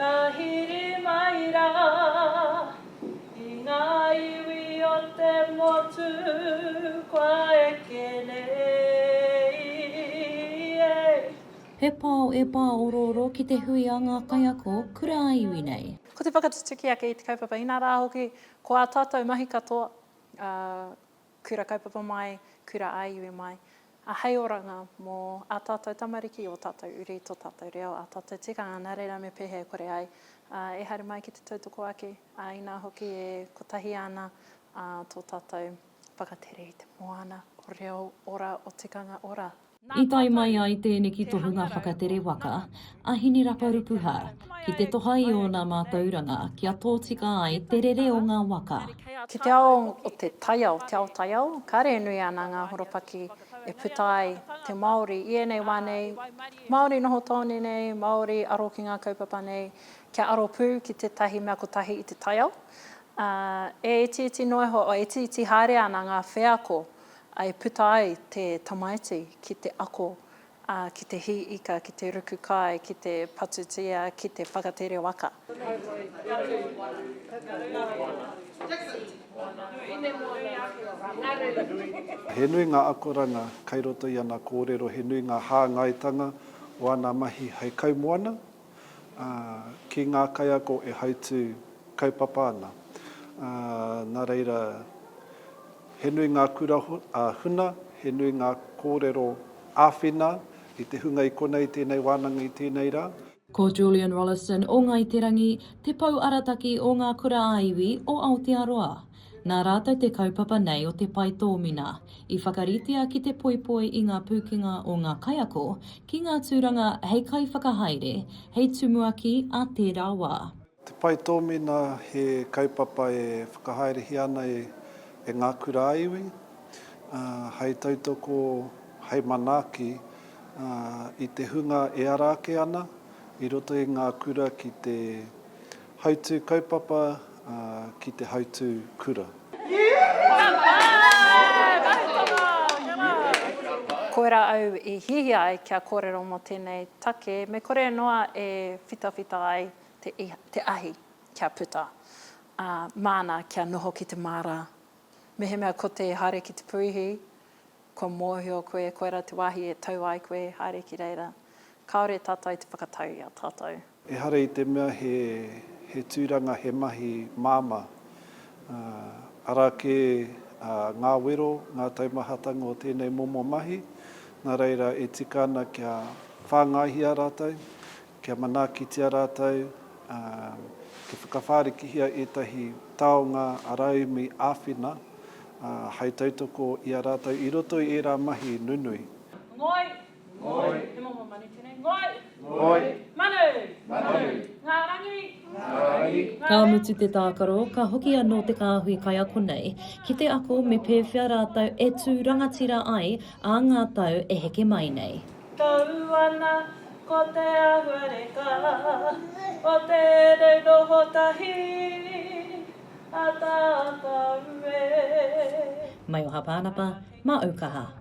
ka hiri mai rā, I ngā iwi o te motu, kua eke nei. He pāo e pā ororo ki te hui a ngā kaiako kura iwi nei. Ko te whakatutuki ake I te kaupapa ina rā hoki, ko a tātou mahi katoa, kura kaupapa mai, kura aiwi mai, a hei oranga mō a tātou tamariki o tātou uri, tō tātou reo, a tātou tikanga, nā reira me pehe kore ai. E haere mai ki te tautoko ake, ina hoki e kotahi ana tō tātou whakatere I te moana, o reo, ora, o tikanga, ora. I tai mai ai tēnei ki tohu ngā whakatere waka, a hini raparupuha, ki te toha I o ngā mātauranga, kia tōtika ai te rere o ngā waka. Ki te ao o te taiao, te ao taiao, kare nui ana ngā horopaki e puta ai te Māori I nei wānei, Māori noho tōne nei, Māori aro ki ngā kaupapa nei, kia aro pū ki te tahi mea kotahi I te taiao. E iti noe ho, o iti haere ana ngā wheako, ai puta ai te tamaiti ki te ako, ki te hi ika, ki te ruku kai, ki te patutia, ki te whakatere waka. He nui ngā akoranga kai roto I ana kōrero, he nui ngā hāngaitanga o ana mahi hei kaumoana, ki ngā kaiako e hautu kaupapa ana. Nā reira, he nui ngā kura huna, he nui ngā kōrero āwhina, I te hunga I konei tēnei wānanga I tēnei rā. Ko Julian Rollison o Ngā Iterangi, te pau arataki o ngā kura aiwi o Aotearoa. Nā rātou te kaupapa nei o Te Pae Tōmina, I whakaritea ki te poipoi I ngā pūkinga o ngā kaiako, ki ngā tūranga hei kai whakahaere, hei tumuaki a tērā wā. Te Pae Tōmina he kaupapa e whakahaerehi ana e ngā kura aiwi, hei tautoko, hei manaaki, I te hunga e arake ana, I roto I ngā kura ki te hautu kaupapa, ki te hautu kura. Koera au I hihi ai kia kōrero mō tēnei take, me kore noa e whitawhita ai te ahi kia puta, māna kia noho ki te māra. Me he mea ko te haere ki te puihi, ko mōhio koe, koera te wāhi e tau ai koe, haere ki reira. Kaore tātou I te whakatau I a tātou. E hare I te mea he tūranga he mahi māma. Arake ngā wero, ngā taumahatanga o tēnei momo mahi. Nā reira e tika ana kia whāngahi a rātou, kia manakitia rātou, ki whakawhārikihia etahi taonga araumi āwhina, hei tautoko I a rātou I roto I ērā mahi nunui. Ngoi! Ngoi! Te momo mani tēnei. Ngoi! Ngoi! Manu! Manu! Ngā rangi! Ngā rangi! Ka mutu te tākaro, ka hoki anō te kāhui kaiako nei, ki te ako me pewhia rātou e tū rangatira ai a ngā tau e heke mai nei. Tau ana ko te ahuareka, o te reiroho tahi, a tātou e. Mai o Hapānapa, ma Aukaha.